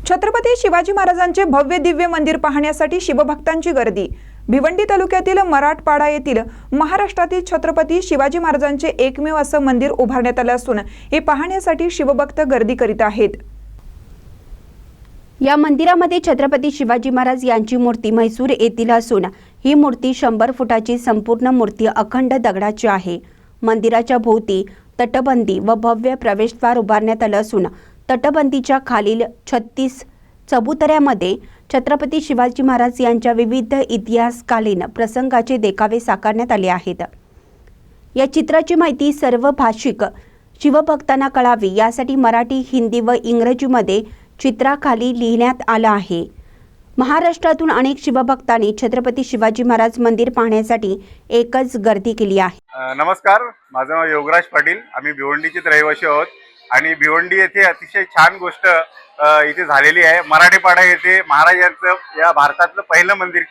छत्रपती शिवाजी महाराजांचे भव्य दिव्य मंदिर पाहण्यासाठी शिवभक्तांची गर्दी। भिवंडी तालुक्यातील मराठपाडा येथील महाराष्ट्रातील छत्रपती शिवाजी महाराजांचे एकमेव असं मंदिर उभारण्यात आलं असून हे पाहण्यासाठी शिवभक्त गर्दी करीत आहेत। या मंदिरामध्ये छत्रपती शिवाजी महाराज यांची मूर्ती म्हैसूर येथील असून ही मूर्ती 100 फुटाची संपूर्ण मूर्ती अखंड दगडाची आहे। मंदिराच्या भोवती तटबंदी व भव्य प्रवेशद्वार उभारण्यात आलं असून तटबंदीच्या खालील 36 चबुतऱ्यामध्ये छत्रपती शिवाजी महाराज यांच्या विविध इतिहासकालीन प्रसंगाचे देखावे साकारण्यात आले आहेत। या चित्राची माहिती सर्व भाषिक शिवभक्तांना कळावी यासाठी मराठी, हिंदी व इंग्रजीमध्ये चित्राखाली लिहिण्यात आलं आहे। महाराष्ट्रातून अनेक शिवभक्तांनी छत्रपती शिवाजी महाराज मंदिर पाहण्यासाठी एकच गर्दी केली आहे। नमस्कार, माझं नाव योगराज पाटील। आम्ही भिवंडीचे रहिवासी आहोत आणि भिवंडी येथे अतिशय छान गोष्ट इथे झालेली आहे। मराठीपाडा येथे महाराजांचं या भारतातलं पहिलं मंदिर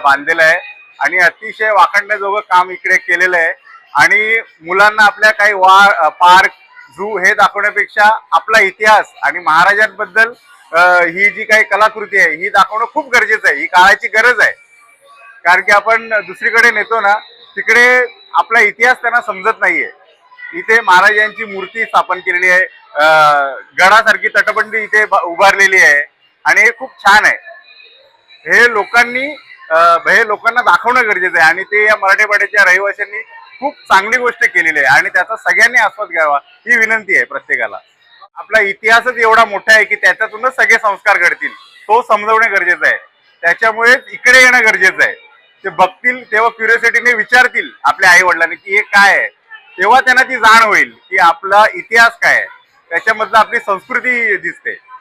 बांधलेलं आहे आणि अतिशय वाखाणण्याजोगं काम इकडे केलेलं आहे। आणि मुलांना आपल्या काही पार्क, झू हे दाखवण्यापेक्षा आपला इतिहास आणि महाराजांबद्दल ही जी काही कलाकृती आहे ही दाखवणं खूप गरजेचं आहे। ही काळाची गरज आहे, कारण की आपण दुसरीकडे नेतो ना, तिकडे आपला इतिहास त्यांना समजत नाहीये। इथे महाराजांची मूर्ती स्थापन केलेली आहे, गडासारखी तटबंदी इथे उभारलेली आहे आणि हे खूप छान आहे। हे लोकांना दाखवणं गरजेचं आहे आणि ते या मराठीपाड्याच्या रहिवाशांनी खूप चांगली गोष्ट केलेली आहे आणि त्याचा सगळ्यांनी आस्वाद घ्यावा ही विनंती आहे प्रत्येकाला। आपला इतिहासच एवढा मोठा आहे की त्याच्यातूनच सगळे संस्कार घडतील, तो समजवणे गरजेचं आहे। त्याच्यामुळे इकडे येणं गरजेचं आहे। ते बघतील तेव्हा क्युरिओसिटीने विचारतील आपल्या आई वडिलांनी की हे काय आहे, तेव्हा त्यांना ती जाण होईल की आपला इतिहास काय आहे, त्याच्यामधलं आपली संस्कृती दिसते।